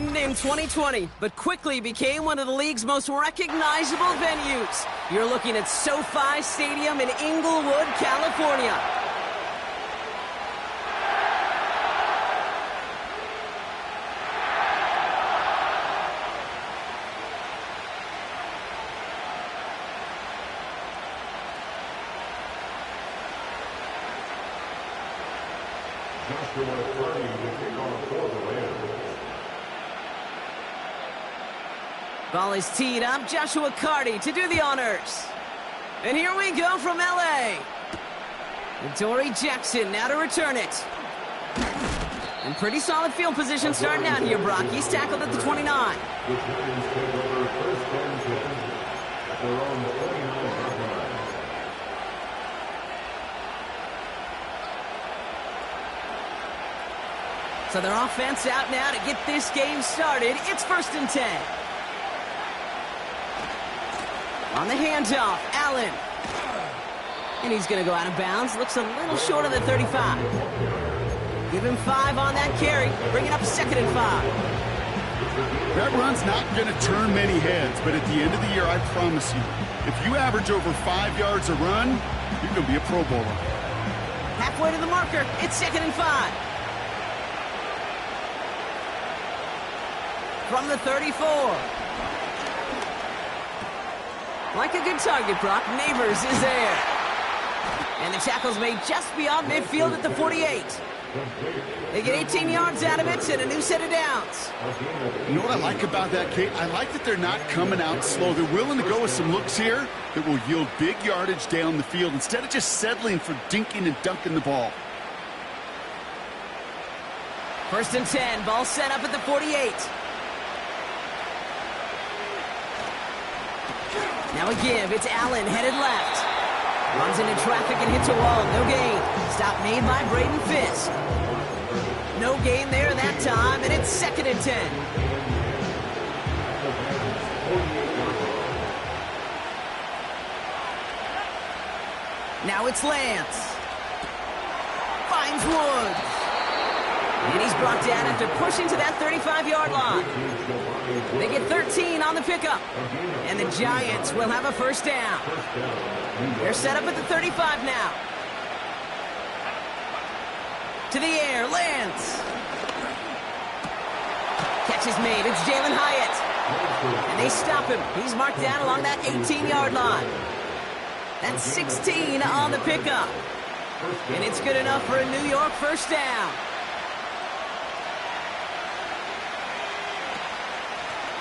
opened in 2020, but quickly became one of the league's most recognizable venues. You're looking at SoFi Stadium in Inglewood, California. Ball is teed up. Joshua Carty to do the honors. And here we go from LA. And Dory Jackson now to return it. And pretty solid field position starting out here, Brock. He's tackled at the 29. So their offense out now to get this game started. It's 1st and 10. On the handoff, Allen. And he's going to go out of bounds. Looks a little short of the 35. Give him 5 on that carry. Bring it up 2nd and 5. That run's not going to turn many heads, but at the end of the year, I promise you, if you average over 5 yards a run, you're going to be a Pro Bowler. Halfway to the marker. It's 2nd and 5. From the 34. Like a good target, Brock. Neighbors is there. And the tackle's made just beyond midfield at the 48. They get 18 yards out of it and a new set of downs. You know what I like about that, Kate? I like that they're not coming out slow. They're willing to go with some looks here that will yield big yardage down the field instead of just settling for dinking and dunking the ball. 1st and 10. Ball set up at the 48. Now a give. It's Allen headed left. Runs into traffic and hits a wall. No gain. Stop made by Braden Fisk. No gain there that time, and it's 2nd and 10. Now it's Lance. Finds Woods. And he's brought down after pushing to that 35-yard line. They get 13 on the pickup. And the Giants will have a 1st down. They're set up at the 35 now. To the air, Lance. Catch is made. It's Jalen Hyatt. And they stop him. He's marked down along that 18-yard line. That's 16 on the pickup. And it's good enough for a New York 1st down.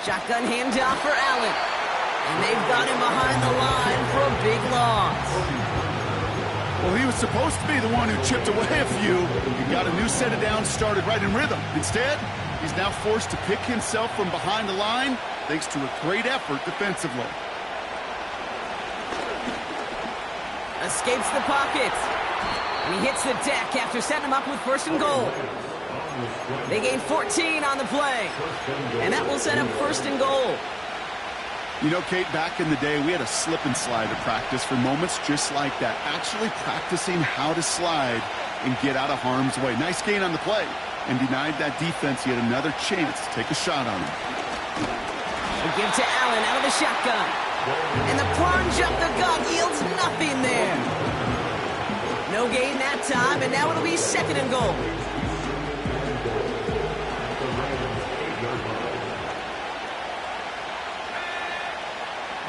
Shotgun handoff for Allen. And they've got him behind the line for a big loss. Well, he was supposed to be the one who chipped away a few. He got a new set of downs started right in rhythm. Instead, he's now forced to pick himself from behind the line thanks to a great effort defensively. Escapes the pocket. And he hits the deck after setting him up with 1st and goal. They gain 14 on the play. And that will set up 1st and goal. You know, Kate, back in the day, we had a slip and slide to practice for moments just like that. Actually practicing how to slide and get out of harm's way. Nice gain on the play. And denied that defense yet another chance to take a shot on him. A give to Allen out of the shotgun. And the plunge up the gut yields nothing there. No gain that time, and now it'll be 2nd and goal.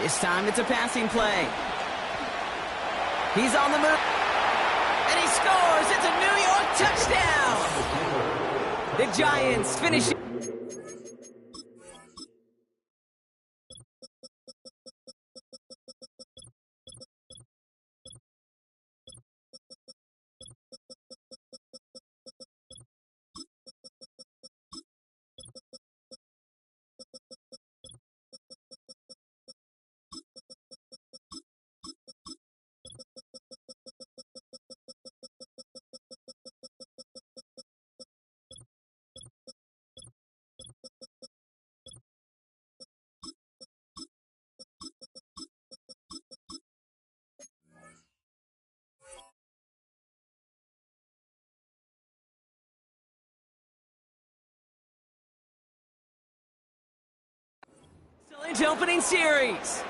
This time it's a passing play. He's on the move. And he scores. It's a New York touchdown. The Giants finish. Opening series.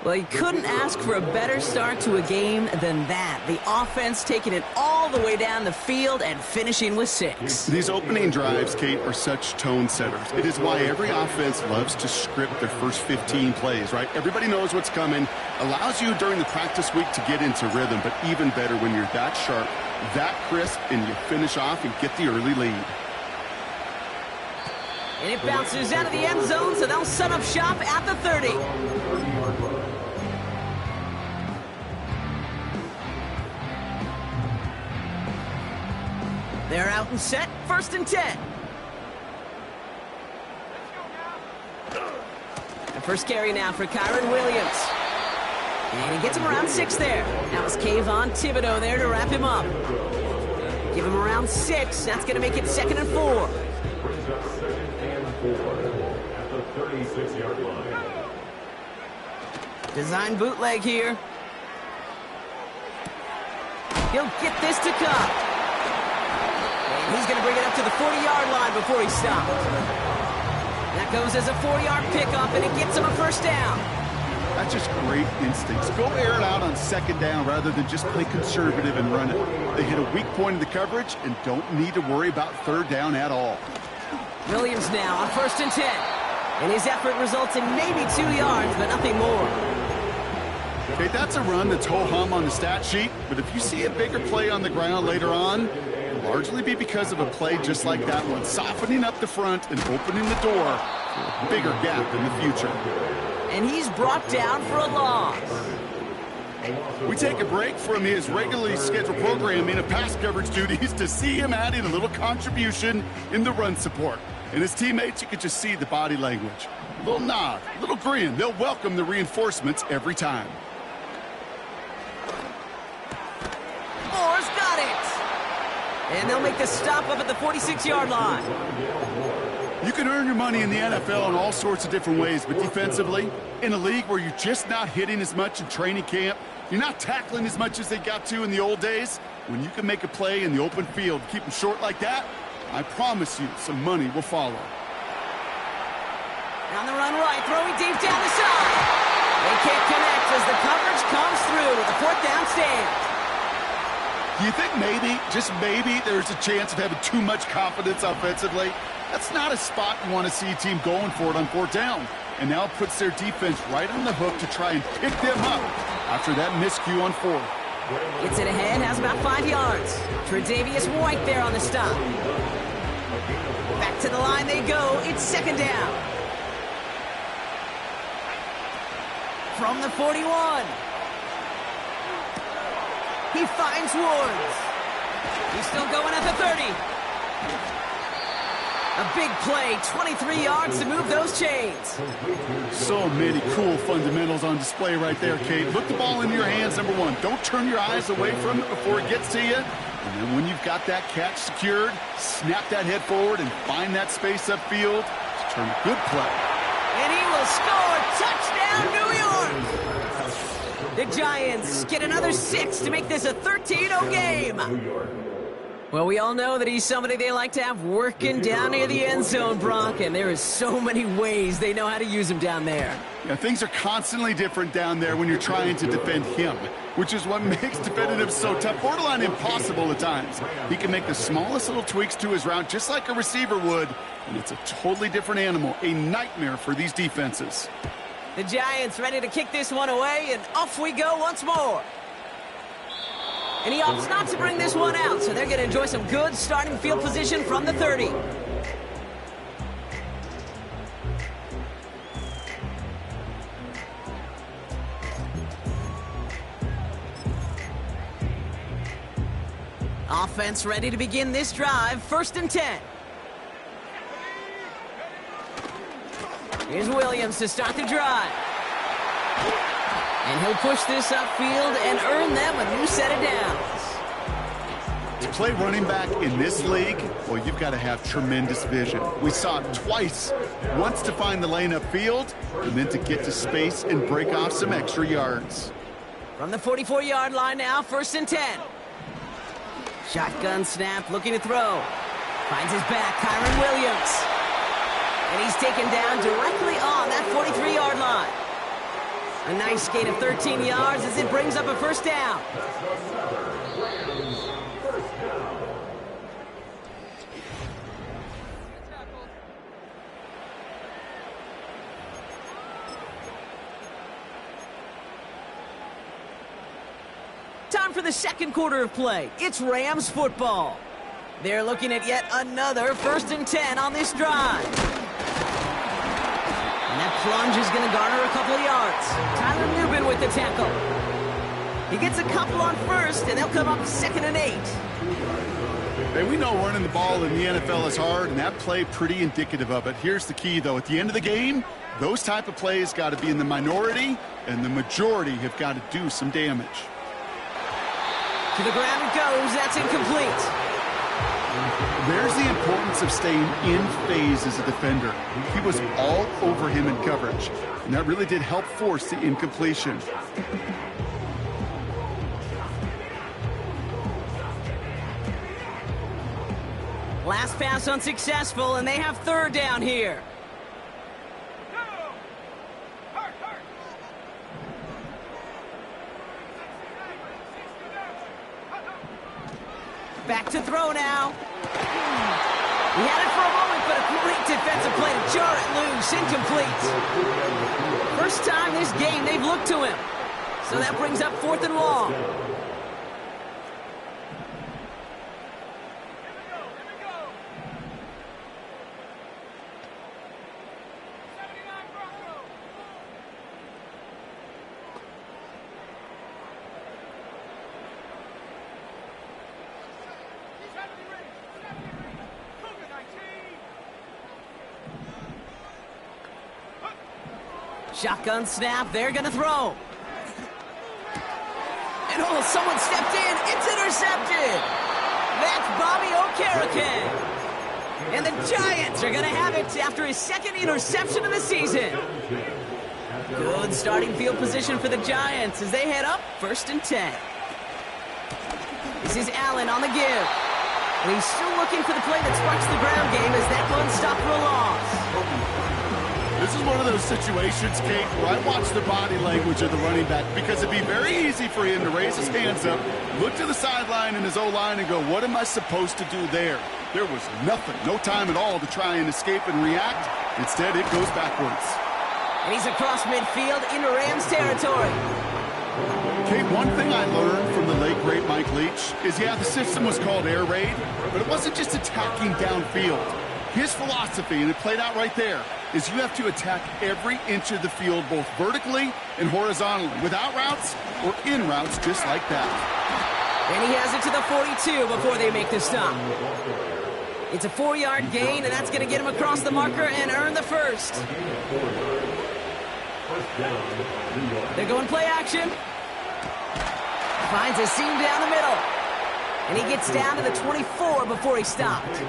Well, you couldn't ask for a better start to a game than that. The offense taking it all the way down the field and finishing with 6. These opening drives, Kate, are such tone setters. It is why every offense loves to script their first 15 plays, right? Everybody knows what's coming. Allows you during the practice week to get into rhythm, but even better when you're that sharp, that crisp, and you finish off and get the early lead. And it bounces out of the end zone, so they'll set up shop at the 30. They're out and set, 1st and 10. The first carry now for Kyron Williams. And he gets him around 6 there. That was Kayvon Thibodeau there to wrap him up. Give him around 6. That's going to make it 2nd and 4. At the 36-yard line. Design bootleg here. He'll get this to Cup. And he's going to bring it up to the 40-yard line before he stops. That goes as a 4-yard pickup, and it gets him a 1st down. That's just great instincts. Go air it out on 2nd down rather than just play conservative and run it. They hit a weak point in the coverage and don't need to worry about 3rd down at all. Williams now on 1st and 10. And his effort results in maybe 2 yards, but nothing more. Okay, that's a run that's ho-hum on the stat sheet, but if you see a bigger play on the ground later on, it'll largely be because of a play just like that one, softening up the front and opening the door for a bigger gap in the future. And he's brought down for a loss. We take a break from his regularly scheduled programming of pass coverage duties to see him adding a little contribution in the run support. And his teammates, you could just see the body language. A little nod, a little grin. They'll welcome the reinforcements every time. Moore's got it. And they'll make the stop up at the 46-yard line. You can earn your money in the NFL in all sorts of different ways, but defensively, in a league where you're just not hitting as much in training camp, you're not tackling as much as they got to in the old days, when you can make a play in the open field, keep them short like that, I promise you some money will follow. On the run right, throwing deep down the side. They can't connect as the coverage comes through with a 4th down stand. Do you think maybe, just maybe, there's a chance of having too much confidence offensively? That's not a spot you want to see a team going for it on 4th down. And now it puts their defense right on the hook to try and pick them up after that miscue on 4th. Gets it ahead, has about 5 yards. Tre'Davious White there on the stop. Back to the line they go. It's 2nd down. From the 41. He finds Woods. He's still going at the 30. A big play, 23 yards to move those chains. So many cool fundamentals on display right there, Kate. Look the ball into your hands, number 1. Don't turn your eyes away from it before it gets to you. And then when you've got that catch secured, snap that head forward and find that space upfield to turn a good play. And he will score. Touchdown, New York! The Giants get another 6 to make this a 13-0 game. Well, we all know that he's somebody they like to have working down near the end zone, Brock, and there is so many ways they know how to use him down there. Yeah, things are constantly different down there when you're trying to defend him, which is what makes defending him so tough, borderline impossible at times. He can make the smallest little tweaks to his route just like a receiver would, and it's a totally different animal, a nightmare for these defenses. The Giants ready to kick this one away, and off we go once more. And he opts not to bring this one out, so they're going to enjoy some good starting field position from the 30. Offense ready to begin this drive, 1st and 10. Here's Williams to start the drive. And he'll push this upfield and earn them a new set of downs. To play running back in this league, well, you've got to have tremendous vision. We saw it twice. Once to find the lane upfield, and then to get to space and break off some extra yards. From the 44-yard line now, 1st and 10. Shotgun snap, looking to throw. Finds his back, Kyron Williams. And he's taken down directly on that 43-yard line. A nice gain of 13 yards as it brings up a first down. Time for the second quarter of play. It's Rams football. They're looking at yet another 1st and 10 on this drive. And that plunge is going to garner a couple of yards. Tyler Newbin with the tackle. He gets a couple on first, and they'll come up 2nd and 8. Hey, we know running the ball in the NFL is hard, and that play pretty indicative of it. Here's the key, though. At the end of the game, those type of plays got to be in the minority, and the majority have got to do some damage. To the ground it goes. That's incomplete. There's the importance of staying in phase as a defender. He was all over him in coverage, and that really did help force the incompletion. Last pass unsuccessful, and they have 3rd down here. Back to throw now. He had it for a moment, but a great defensive play to jar it loose. Incomplete. First time this game they've looked to him. So that brings up 4th and long. Shotgun snap, they're gonna throw. And oh, someone stepped in, it's intercepted. That's Bobby Okereke. And the Giants are gonna have it after his 2nd interception of the season. Good starting field position for the Giants as they head up 1st and 10. This is Allen on the give. And he's still looking for the play that sparks the ground game as that one stopped for a loss. This is one of those situations, Kate, where I watch the body language of the running back because it'd be very easy for him to raise his hands up, look to the sideline in his O-line and go, what am I supposed to do there? There was nothing, no time at all to try and escape and react. Instead, it goes backwards. And he's across midfield into Rams territory. Kate, one thing I learned from the late, great Mike Leach is, yeah, the system was called air raid, but it wasn't just attacking downfield. His philosophy, and it played out right there, is you have to attack every inch of the field, both vertically and horizontally, without routes or in routes, just like that. And he has it to the 42 before they make the stop. It's a 4-yard gain, and that's going to get him across the marker and earn the first. They're going play action. Finds a seam down the middle. And he gets down to the 24 before he stopped.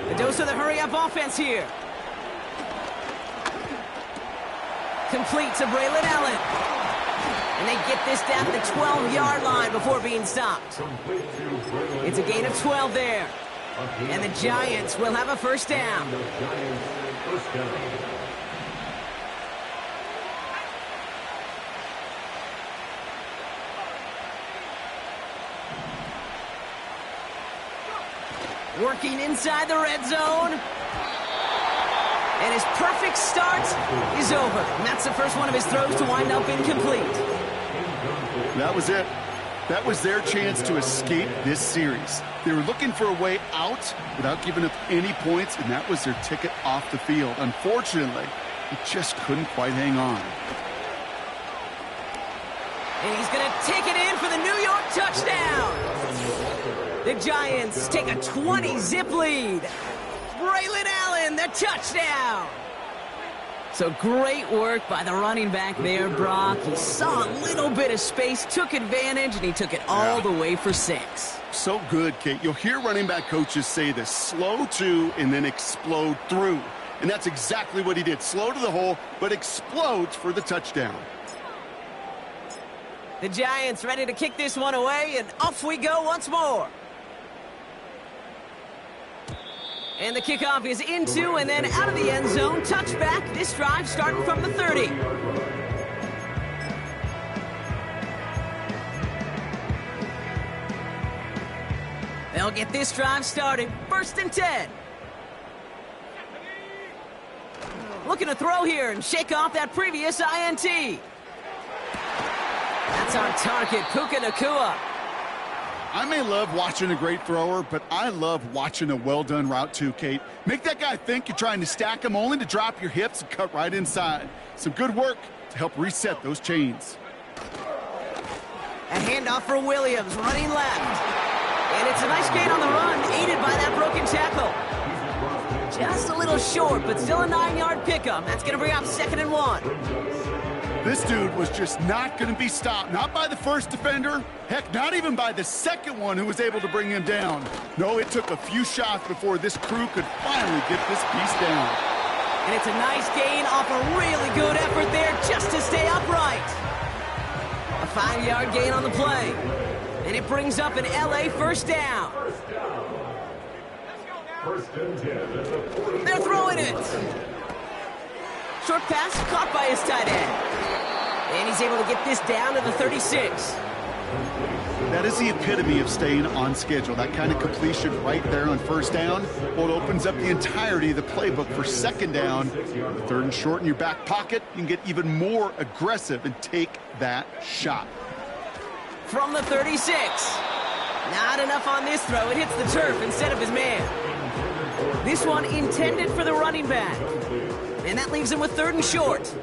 A dose of the hurry-up offense here. Complete to Braylon Allen. And they get this down to the 12-yard line before being stopped. It's a gain of 12 there. And the Giants will have a first down. Working inside the red zone. And his perfect start is over. And that's the first one of his throws to wind up incomplete. That was it. That was their chance to escape this series. They were looking for a way out without giving up any points, and that was their ticket off the field. Unfortunately, he just couldn't quite hang on. And he's going to take it in for the New York touchdown. The Giants take a 20-zip lead. Braylon Allen, the touchdown. So great work by the running back there, Brock. He saw a little bit of space, took advantage, and he took it all the way for 6. So good, Kate. You'll hear running back coaches say this: slow to and then explode through. And that's exactly what he did. Slow to the hole, but explodes for the touchdown. The Giants ready to kick this one away, and off we go once more. And the kickoff is into and then out of the end zone. Touchback. This drive starting from the 30. They'll get this drive started. 1st and 10. Looking to throw here and shake off that previous INT. That's our target, Puka Nacua. I may love watching a great thrower, but I love watching a well-done route too, Kate. Make that guy think you're trying to stack him only to drop your hips and cut right inside. Some good work to help reset those chains. A handoff for Williams, running left. And it's a nice gain on the run, aided by that broken tackle. Just a little short, but still a 9-yard pickup. That's going to bring up 2nd and 1. This dude was just not going to be stopped. Not by the first defender. Heck, not even by the second one who was able to bring him down. No, it took a few shots before this crew could finally get this piece down. And it's a nice gain off a really good effort there just to stay upright. A 5-yard gain on the play. And it brings up an LA first down. They're throwing it. Short pass caught by his tight end. And he's able to get this down to the 36. That is the epitome of staying on schedule. That kind of completion right there on 1st down. Well, it opens up the entirety of the playbook for 2nd down. 3rd and short in your back pocket. You can get even more aggressive and take that shot. From the 36. Not enough on this throw. It hits the turf instead of his man. This one intended for the running back. And that leaves him with 3rd and short.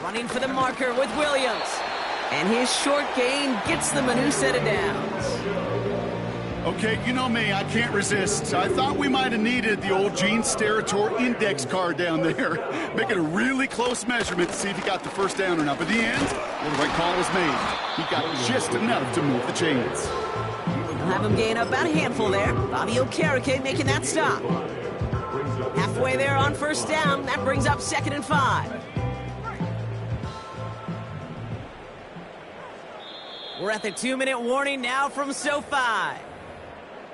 Running for the marker with Williams. And his short gain gets them a new set of downs. Okay, you know me, I can't resist. I thought we might have needed the old Gene Steratore index card down there. Making a really close measurement to see if he got the 1st down or not. But in the end, well, the right call was made. He got just enough to move the chains. We'll have him gain about a handful there. Bobby Okereke making that stop. Halfway there on 1st down. That brings up 2nd and 5. We're at the 2-minute warning now from SoFi.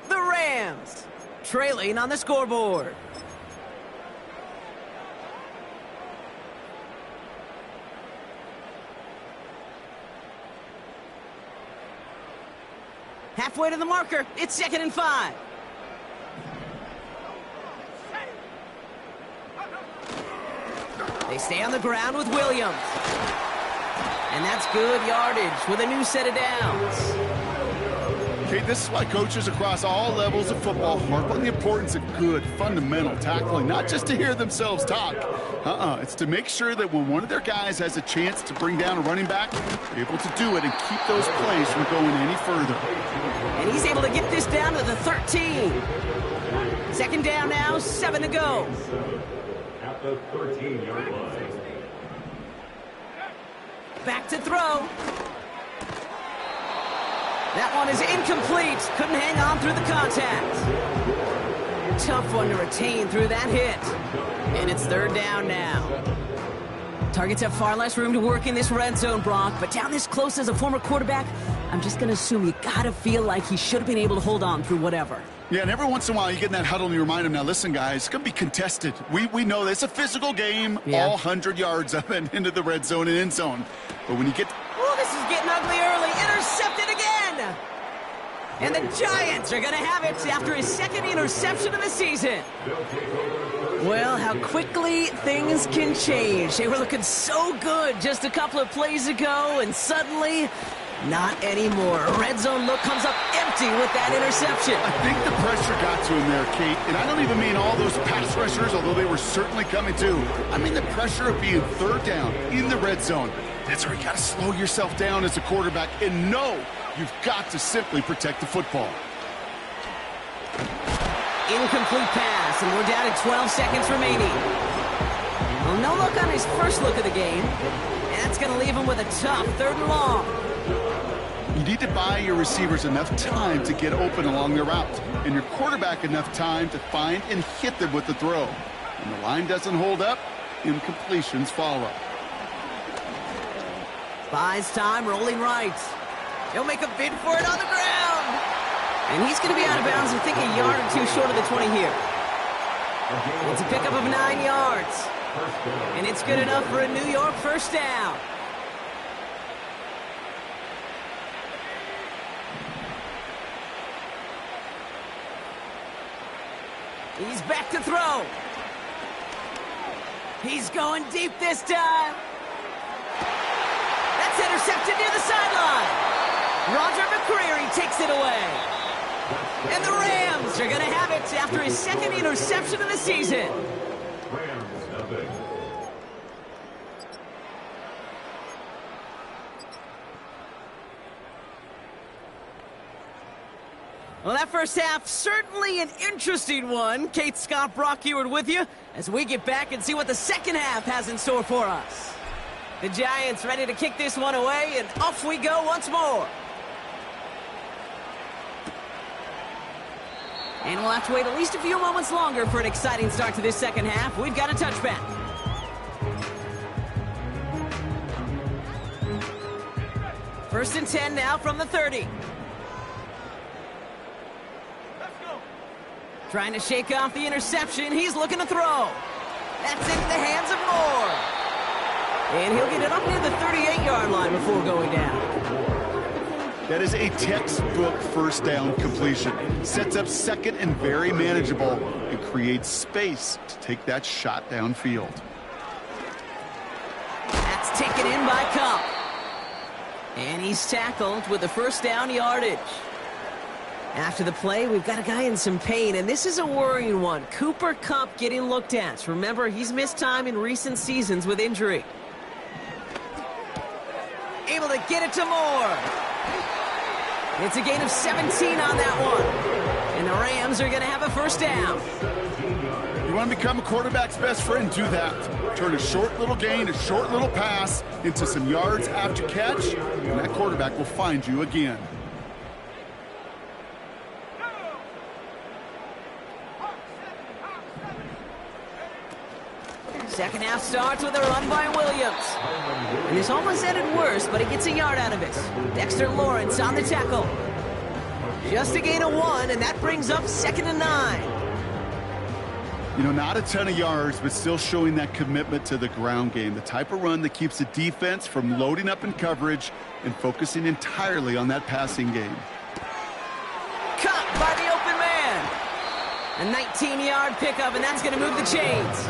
The Rams trailing on the scoreboard. Halfway to the marker. It's 2nd and 5. They stay on the ground with Williams. And that's good yardage with a new set of downs. Okay, this is why coaches across all levels of football harp on the importance of good, fundamental tackling, not just to hear themselves talk. It's to make sure that when one of their guys has a chance to bring down a running back, they're able to do it and keep those plays from going any further. And he's able to get this down to the 13. 2nd down now, 7 to go. At the 13-yard line. Back to throw. That one is incomplete. Couldn't hang on through the contact. Tough one to retain through that hit. And it's 3rd down now. Targets have far less room to work in this red zone, Brock, but down this close as a former quarterback, I'm just going to assume you got to feel like he should have been able to hold on through whatever. Yeah, and every once in a while you get in that huddle and you remind him, now listen, guys, it's going to be contested. We know that it's a physical game, all 100 yards of it into the red zone and end zone. But when you get... Oh, this is getting ugly early. Intercepted again! And the Giants are going to have it after his 2nd interception of the season. Well, how quickly things can change. They were looking so good just a couple of plays ago, and suddenly... not anymore. A red zone look comes up empty with that interception. I think the pressure got to him there, Kate. And I don't even mean all those pass rushers, although they were certainly coming too. I mean the pressure of being 3rd down in the red zone. That's where you got to slow yourself down as a quarterback and know you've got to simply protect the football. Incomplete pass, and we're down at 12 seconds remaining. Well, no look on his first look of the game. And that's going to leave him with a tough 3rd and long. You need to buy your receivers enough time to get open along their route, and your quarterback enough time to find and hit them with the throw. When the line doesn't hold up, incompletions follow. Buys time, rolling right. He'll make a bid for it on the ground. And he's going to be out of bounds, I think a yard or two short of the 20 here. It's a pickup of 9 yards. And it's good enough for a New York first down. He's back to throw. He's going deep this time. That's intercepted near the sideline. Roger McCreary takes it away. And the Rams are going to have it after his second interception of the season. Rams nothing. Well, that first half, certainly an interesting one. Kate, Scott, Brock Ewart with you as we get back and see what the second half has in store for us. The Giants ready to kick this one away, and off we go once more. And we'll have to wait at least a few moments longer for an exciting start to this second half. We've got a touchback. First and 10 now from the 30. Trying to shake off the interception. He's looking to throw. That's into the hands of Moore. And he'll get it up near the 38-yard line before going down. That is a textbook first down completion. Sets up second and very manageable and creates space to take that shot downfield. That's taken in by Cup. And he's tackled with the first down yardage. After the play, we've got a guy in some pain, and this is a worrying one. Cooper Kupp getting looked at. Remember, he's missed time in recent seasons with injury. Able to get it to Moore. It's a gain of 17 on that one. And the Rams are going to have a first down. You want to become a quarterback's best friend, do that. Turn a short little gain, a short little pass into some yards after catch, and that quarterback will find you again. Second half starts with a run by Williams. And this almost ended worse, but he gets a yard out of it. Dexter Lawrence on the tackle. Just a gain of 1, and that brings up 2nd and 9. You know, not a ton of yards, but still showing that commitment to the ground game. The type of run that keeps the defense from loading up in coverage and focusing entirely on that passing game. Caught by the open man. A 19-yard pickup, and that's going to move the chains.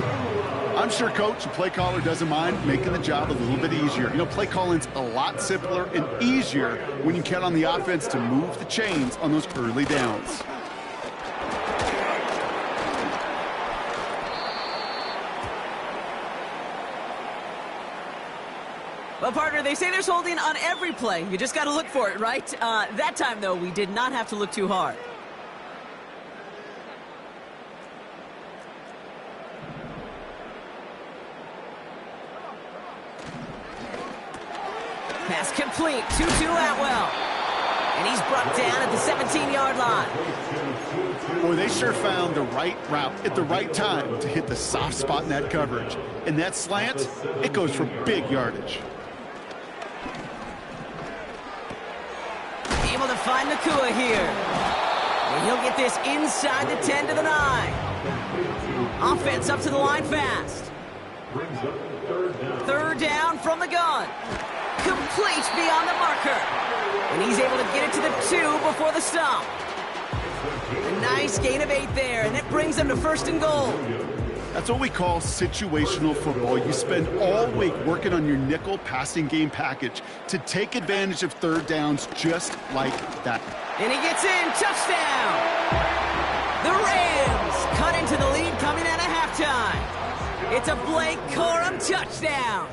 I'm sure, Coach, the play caller doesn't mind making the job a little bit easier. You know, play calling's a lot simpler and easier when you count on the offense to move the chains on those early downs. Well, partner, they say there's holding on every play. You just got to look for it, right? That time, though, we did not have to look too hard. Pass complete, 2-2 Atwell. And he's brought down at the 17-yard line. Boy, they sure found the right route at the right time to hit the soft spot in that coverage. And that slant, it goes for big yardage. Able to find Nakua here. And he'll get this inside the 10 to the 9. Offense up to the line fast. Third down from the gun. Complete beyond the marker. And he's able to get it to the 2 before the stop. A nice gain of 8 there, and that brings them to 1st and goal. That's what we call situational football. You spend all week working on your nickel passing game package to take advantage of third downs just like that. And he gets in, touchdown! The Rams cut into the lead coming out of halftime. It's a Blake Corum touchdown.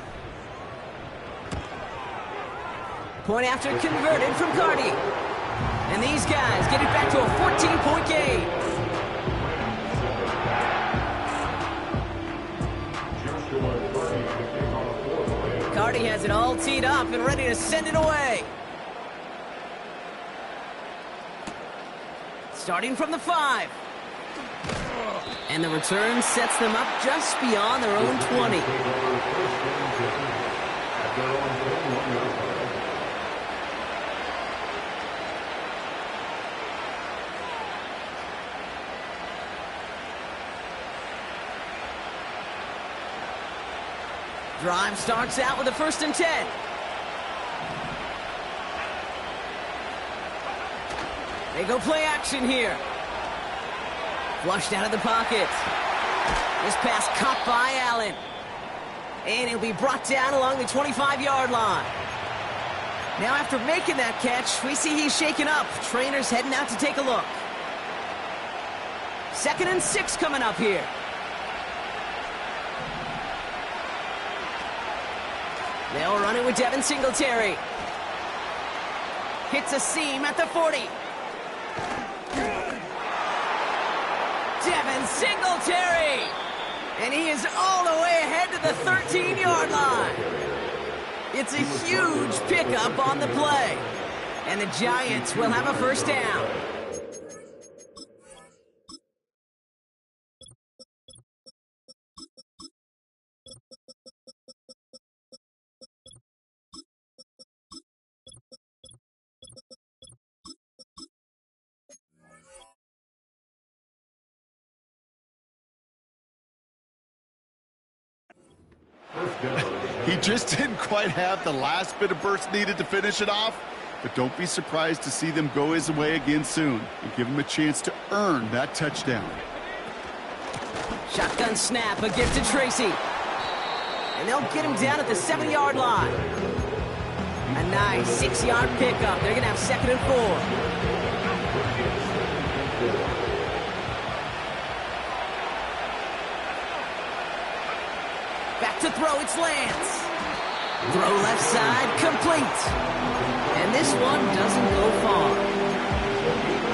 Point after converted from Cardi. And these guys get it back to a 14-point game. Cardi has it all teed up and ready to send it away. Starting from the 5. And the return sets them up just beyond their own 20. Drive starts out with a 1st and 10. They go play action here. Flushed out of the pocket. This pass caught by Allen. And he'll be brought down along the 25-yard line. Now after making that catch, we see he's shaken up. Trainer's heading out to take a look. 2nd and 6 coming up here. They'll run it with Devin Singletary. Hits a seam at the 40. Devin Singletary! And he is all the way ahead to the 13-yard line. It's a huge pickup on the play. And the Giants will have a 1st down. He just didn't quite have the last bit of burst needed to finish it off, but don't be surprised to see them go his way again soon and give him a chance to earn that touchdown. Shotgun snap, a gift to Tracy. And they'll get him down at the 7-yard line. A nice 6-yard pickup. They're going to have 2nd and 4. Back to throw, it's Lance. Throw left side, complete. And this one doesn't go far.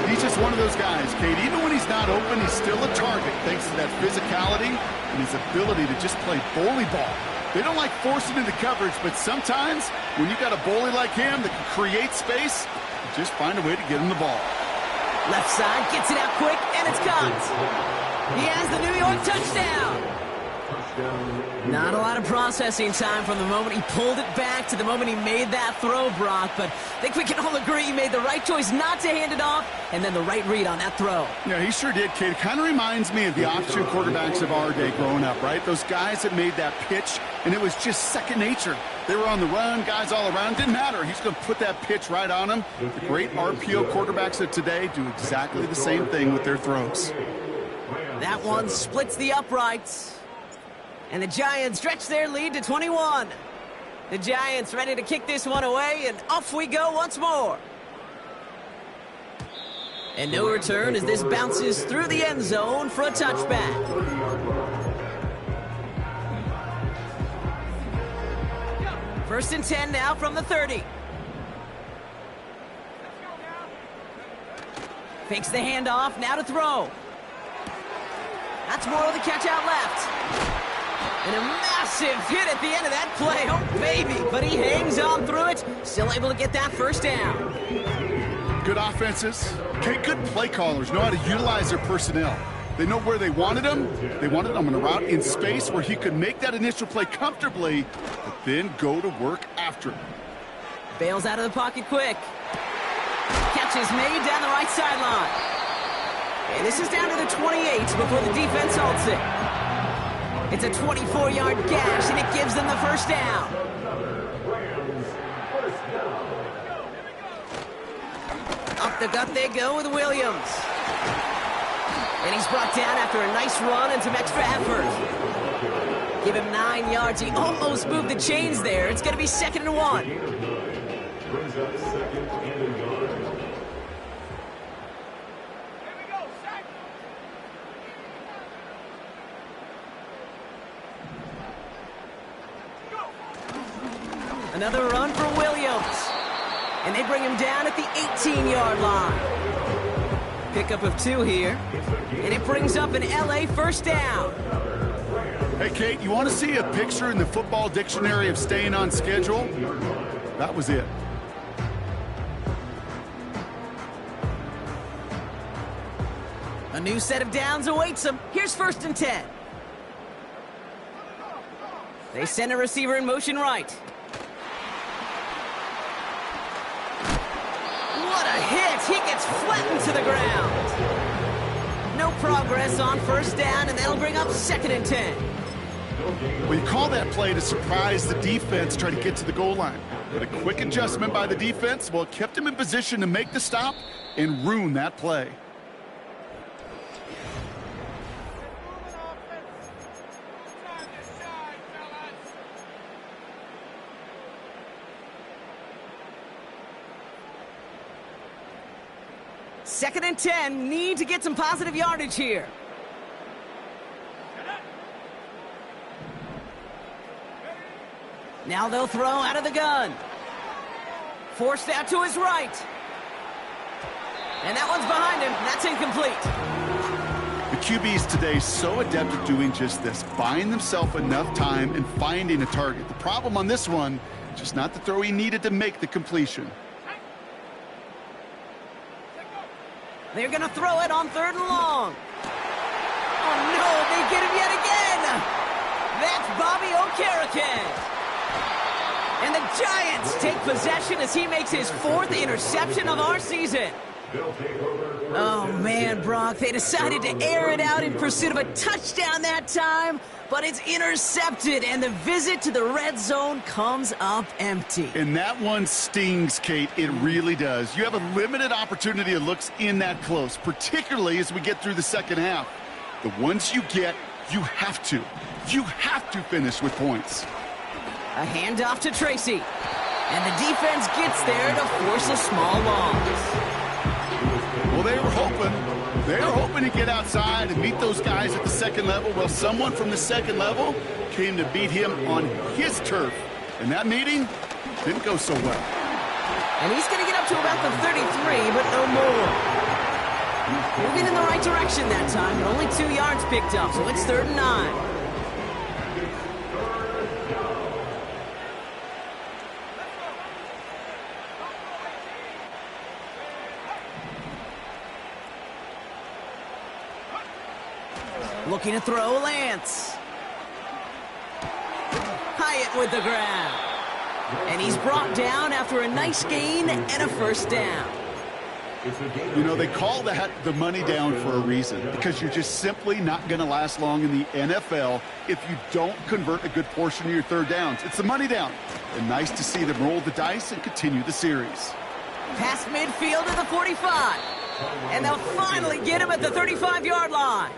He's just one of those guys, Kate. Even when he's not open, he's still a target thanks to that physicality and his ability to just play bully ball. They don't like forcing into coverage, but sometimes when you got a bully like him that can create space, you just find a way to get him the ball. Left side, gets it out quick, and it's caught. He has the New York touchdown. Not a lot of processing time from the moment he pulled it back to the moment he made that throw, Brock, but I think we can all agree he made the right choice not to hand it off, and then the right read on that throw. Yeah, he sure did, Kate. It kind of reminds me of the offshoot quarterbacks of our day growing up, right? Those guys that made that pitch, and it was just second nature. They were on the run, guys all around. Didn't matter. He's going to put that pitch right on him. The great RPO quarterbacks of today do exactly the same thing with their throws. That one splits the uprights. And the Giants stretch their lead to 21. The Giants ready to kick this one away, and off we go once more. And no return as this bounces through the end zone for a touchback. First and 10 now from the 30. Fakes the handoff, now to throw. That's more of the catch out left. And a massive hit at the end of that play. Oh, baby. But he hangs on through it. Still able to get that 1st down. Good offenses. Okay, good play callers know how to utilize their personnel. They know where they wanted him. They wanted him on a route in space where he could make that initial play comfortably, but then go to work after him. Bails out of the pocket quick. Catch is made down the right sideline. And this is down to the 28 before the defense halts it. It's a 24-yard gash, and it gives them the 1st down. Up the gut they go with Williams. And he's brought down after a nice run and some extra effort. Give him 9 yards. He almost moved the chains there. It's going to be 2nd and 1. Brings up 2nd and 1. Another run for Williams. And they bring him down at the 18-yard line. Pickup of 2 here. And it brings up an LA 1st down. Hey, Kate, you want to see a picture in the football dictionary of staying on schedule? That was it. A new set of downs awaits them. Here's 1st and 10. They send a receiver in motion right. What a hit! He gets flattened to the ground. No progress on first down, and that'll bring up 2nd and 10. Well, you call that play to surprise the defense, try to get to the goal line. But a quick adjustment by the defense, well, it kept him in position to make the stop and ruin that play. Second and 10, need to get some positive yardage here. Now they'll throw out of the gun. Forced out to his right. And that one's behind him. That's incomplete. The QBs today so adept at doing just this, buying themselves enough time and finding a target. The problem on this one, just not the throw he needed to make the completion. They're going to throw it on 3rd and long. Oh, no, they get him yet again. That's Bobby Okereke. And the Giants take possession as he makes his 4th interception of our season. Oh, man, Brock, they decided to air it out in pursuit of a touchdown that time, but it's intercepted, and the visit to the red zone comes up empty. And that one stings, Kate. It really does. You have a limited opportunity of looks in that close, particularly as we get through the second half. The ones you get, you have to finish with points. A handoff to Tracy. And the defense gets there to force a small loss. Well, they were hoping to get outside and meet those guys at the second level. Well, someone from the second level came to beat him on his turf. And that meeting didn't go so well. And he's going to get up to about the 33, but no more. Moving in the right direction that time, but only 2 yards picked up, so it's 3rd and 9. Looking to throw, Lance. Hyatt with the grab. And he's brought down after a nice gain and a 1st down. You know, they call that the money down for a reason, because you're just simply not going to last long in the NFL if you don't convert a good portion of your 3rd downs. It's the money down. And nice to see them roll the dice and continue the series. Past midfield to the 45. And they'll finally get him at the 35-yard line.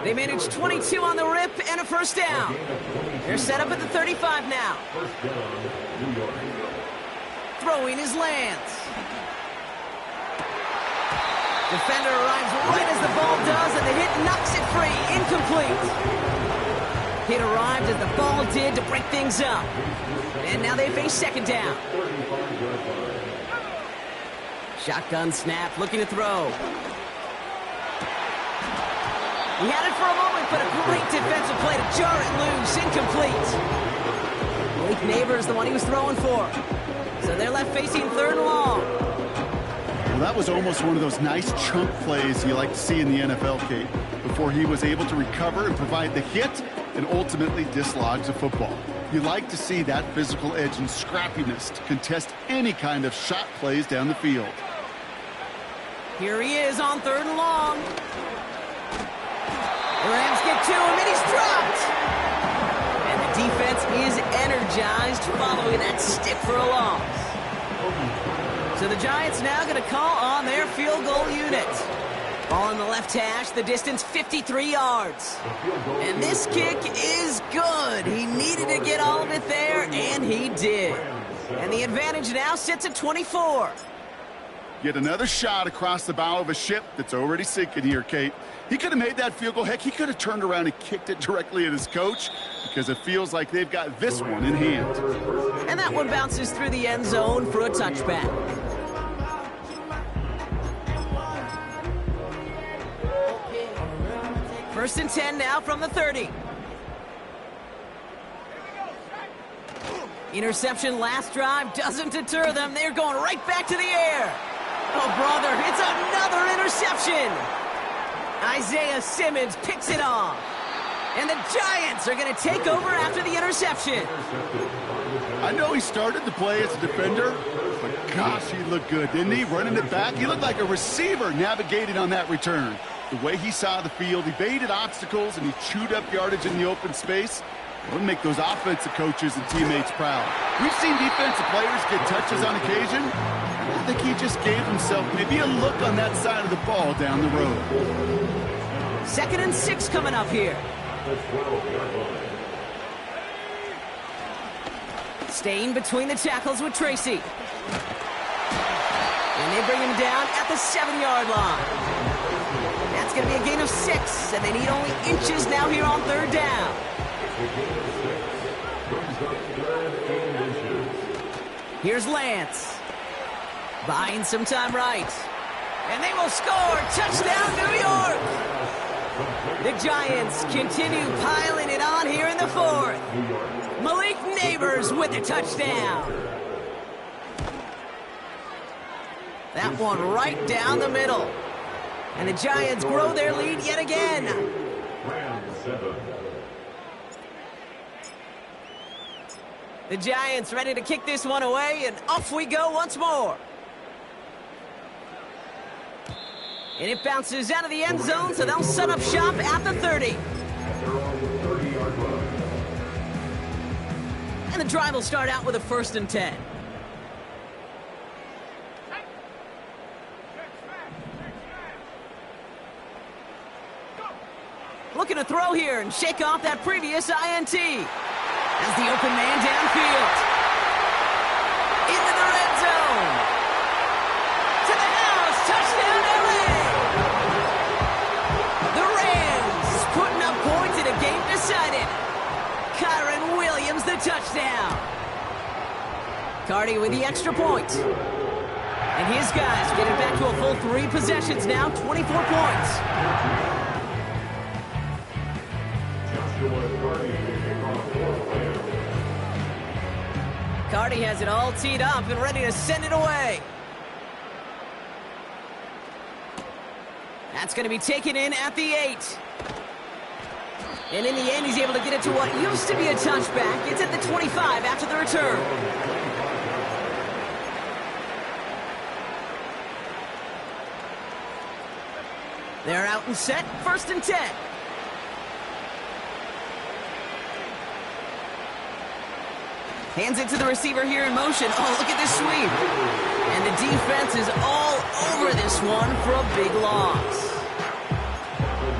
They managed 22 on the rip and a 1st down. They're set up at the 35 now. Throwing is Lance. Defender arrives right as the ball does, and the hit knocks it free. Incomplete. Hit arrived as the ball did to break things up. And now they face 2nd down. Shotgun snap, looking to throw. He had it for a moment, but a great defensive play to jar it loose. Incomplete. Malik Neighbors, the one he was throwing for. So they're left facing 3rd and long. Well, that was almost one of those nice chunk plays you like to see in the NFL, Kate, before he was able to recover and provide the hit and ultimately dislodge the football. You like to see that physical edge and scrappiness to contest any kind of shot plays down the field. Here he is on 3rd and long. The Rams get to him, and he's dropped. And the defense is energized following that stick for a loss. So the Giants now going to call on their field goal unit. Ball in the left hash, the distance 53 yards. And this kick is good. He needed to get all of it there, and he did. And the advantage now sits at 24. Get another shot across the bow of a ship that's already sinking here, Kate. He could have made that field goal. Heck, he could have turned around and kicked it directly at his coach, because it feels like they've got this one in hand. And that one bounces through the end zone for a touchback. First and 10 now from the 30. Interception last drive doesn't deter them. They're going right back to the air. Oh, brother, it's another interception. Isaiah Simmons picks it off. And the Giants are going to take over after the interception. I know he started the play as a defender, but gosh, he looked good, didn't he? Running it back, he looked like a receiver navigating on that return. The way he saw the field, evaded obstacles, and he chewed up yardage in the open space. It would make those offensive coaches and teammates proud. We've seen defensive players get touches on occasion. I think he just gave himself maybe a look on that side of the ball down the road. 2nd and 6 coming up here. Staying between the tackles with Tracy. And they bring him down at the 7-yard line. That's going to be a gain of 6, and they need only inches now here on 3rd down. Here's Lance. Buying some time right. And they will score. Touchdown, New York. The Giants continue piling it on here in the 4th. Malik Neighbors with the touchdown. That one right down the middle. And the Giants grow their lead yet again. The Giants ready to kick this one away, and off we go once more. And it bounces out of the end zone, so they'll set up shop at the 30. And the drive will start out with a 1st and 10. Looking to throw here and shake off that previous INT. As the open man downfield. Into the red zone. To the house. Touchdown, LA. The Rams putting up points in a game decided. Kyron Williams, the touchdown. Cardi with the extra point. And his guys get it back to a full 3 possessions now, 24 points. Cardi has it all teed up and ready to send it away. That's going to be taken in at the 8. And in the end, he's able to get it to what used to be a touchback. It's at the 25 after the return. They're out and set, 1st and 10. Hands it to the receiver here in motion. Oh, look at this sweep. And the defense is all over this one for a big loss.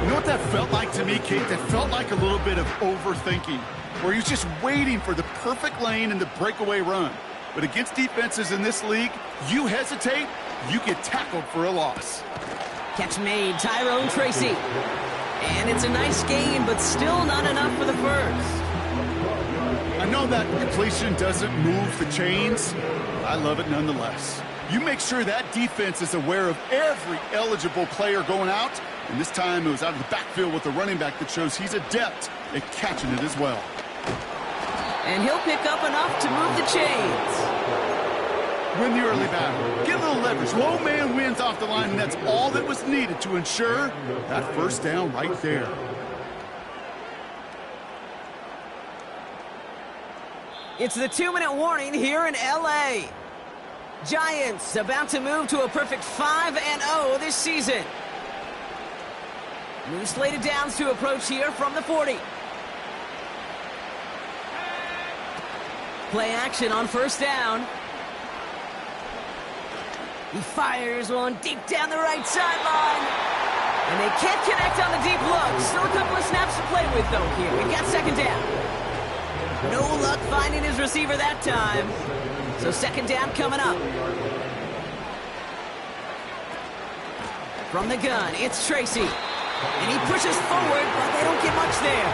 You know what that felt like to me, Kate? That felt like a little bit of overthinking, where he was just waiting for the perfect lane and the breakaway run. But against defenses in this league, you hesitate, you get tackled for a loss. Catch made, Tyrone Tracy. And it's a nice gain, but still not enough for the first. I know that completion doesn't move the chains, but I love it nonetheless. You make sure that defense is aware of every eligible player going out, and this time it was out of the backfield with the running back that shows he's adept at catching it as well. And he'll pick up enough to move the chains. Win the early battle. Get a little leverage. Low man wins off the line, and that's all that was needed to ensure that 1st down right there. It's the 2-minute warning here in LA. Giants about to move to a perfect 5-0 this season. New slated downs to approach here from the 40. Play action on 1st down. He fires one deep down the right sideline. And they can't connect on the deep look. Still a couple of snaps to play with, though, here. We got 2nd down. No luck finding his receiver that time. So 2nd down coming up. From the gun, it's Tracy. And he pushes forward, but they don't get much there.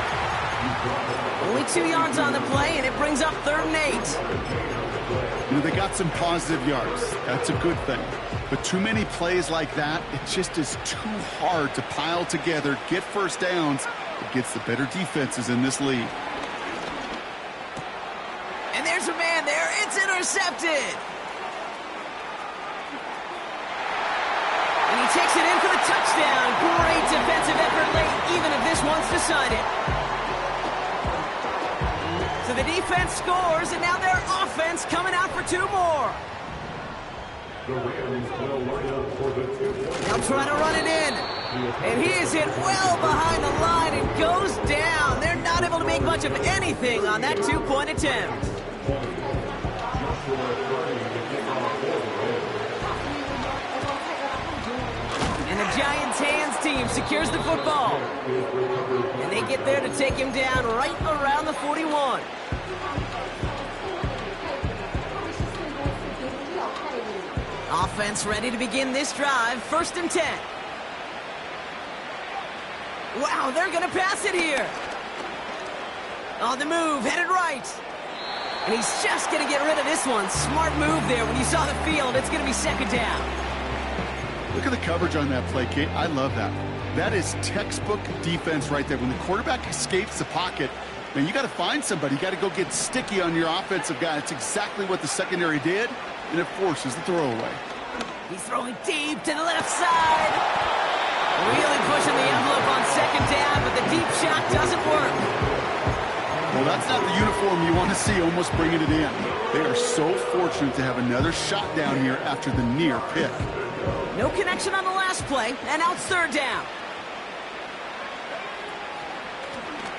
Only 2 yards on the play, and it brings up 3rd and 8. You know, they got some positive yards. That's a good thing. But too many plays like that, it just is too hard to pile together, get 1st downs against the better defenses in this league. And there's a man there. It's intercepted. And he takes it in for the touchdown. Great defensive effort late, even if this one's decided. So the defense scores, and now their offense coming out for 2 more. The Rams will line up for the 2-point. They'll try to run it in. And he is hit well behind the line and goes down. They're not able to make much of anything on that 2-point attempt. And the Giants' hands team secures the football. And they get there to take him down right around the 41. Offense ready to begin this drive. 1st and 10. Wow, they're going to pass it here. On the move, headed right. And he's just going to get rid of this one. Smart move there. When you saw the field, it's going to be 2nd down. Look at the coverage on that play, Kate. I love that. That is textbook defense right there. When the quarterback escapes the pocket, man, you got to find somebody. You got to go get sticky on your offensive guy. That's exactly what the secondary did, and it forces the throwaway. He's throwing deep to the left side. Really pushing the envelope on 2nd down, but the deep shot doesn't work. Well, that's not the uniform you want to see almost bringing it in. They are so fortunate to have another shot down here after the near pick. No connection on the last play, and now it's 3rd down.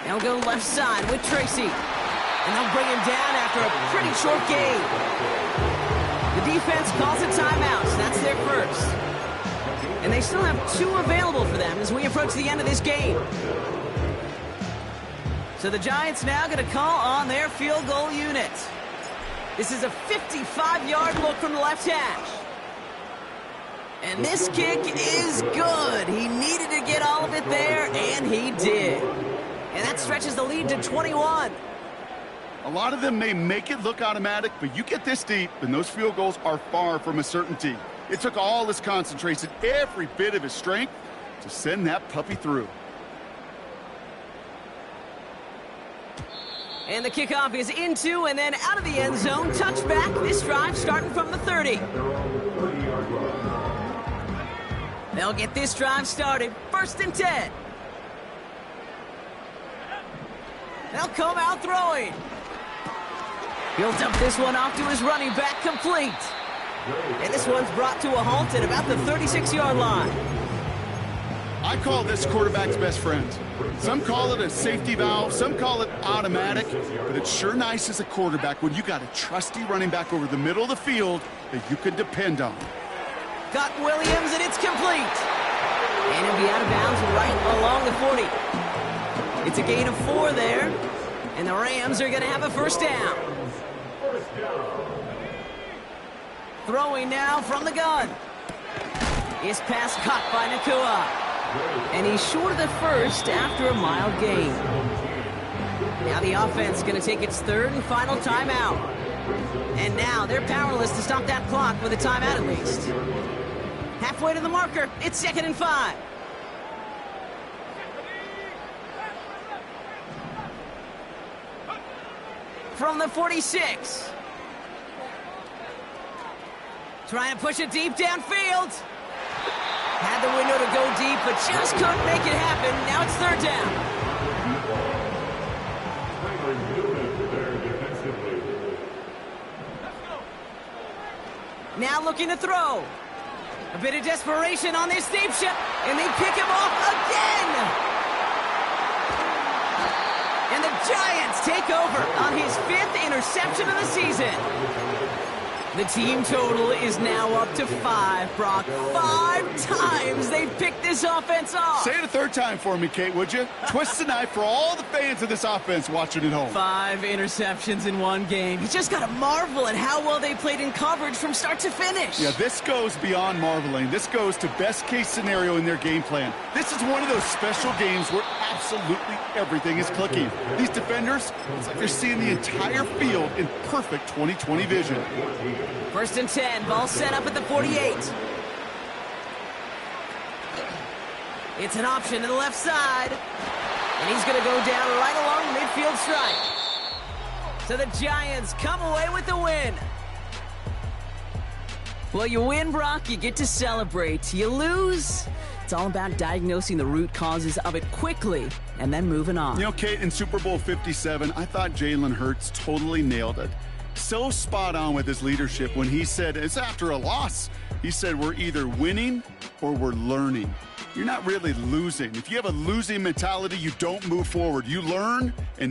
They'll go left side with Tracy. And they'll bring him down after a pretty short gain. The defense calls a timeout, so that's their first. And they still have 2 available for them as we approach the end of this game. So the Giants now going to call on their field goal unit. This is a 55-yard look from the left hash. And this kick is good. He needed to get all of it there, and he did. And that stretches the lead to 21. A lot of them may make it look automatic, but you get this deep, and those field goals are far from a certainty. It took all his concentration, every bit of his strength, to send that puppy through. And the kickoff is into and then out of the end zone. Touchback. This drive starting from the 30. They'll get this drive started. 1st and 10. They'll come out throwing. He'll dump this one off to his running back, complete. And this one's brought to a halt at about the 36-yard line. I call this quarterback's best friend. Some call it a safety valve, some call it automatic, but it's sure nice as a quarterback when you got a trusty running back over the middle of the field that you can depend on. Got Williams, and it's complete. And he'll be out of bounds right along the 40. It's a gain of 4 there, and the Rams are going to have a 1st down. Throwing now from the gun. His pass caught by Nakua. And he's short of the 1st after a mild gain. Now the offense is going to take its 3rd and final timeout. And now they're powerless to stop that clock with a timeout at least. Halfway to the marker, it's 2nd and 5. From the 46. Trying to push it deep downfield. Had the window to go deep, but just couldn't make it happen. Now it's 3rd down. Now looking to throw. A bit of desperation on this deep shot, and they pick him off again. And the Giants take over on his 5th interception of the season. The team total is now up to 5, Brock. 5 times they've picked this offense off. Say it a 3rd time for me, Kate, would you? Twist the knife for all the fans of this offense watching at home. 5 interceptions in one game. You just got to marvel at how well they played in coverage from start to finish. Yeah, this goes beyond marveling. This goes to best-case scenario in their game plan. This is one of those special games where absolutely everything is clicking. These defenders, it's like they're seeing the entire field in perfect 20/20 vision. 1st and 10, ball set up at the 48. It's an option to the left side. And he's going to go down right along the midfield stripe. So the Giants come away with the win. Well, you win, Brock, you get to celebrate. You lose, it's all about diagnosing the root causes of it quickly and then moving on. You know, Kate, in Super Bowl 57, I thought Jalen Hurts totally nailed it. So spot on with his leadership when he said, it's after a loss. He said, we're either winning or we're learning. You're not really losing. If you have a losing mentality, you don't move forward. You learn and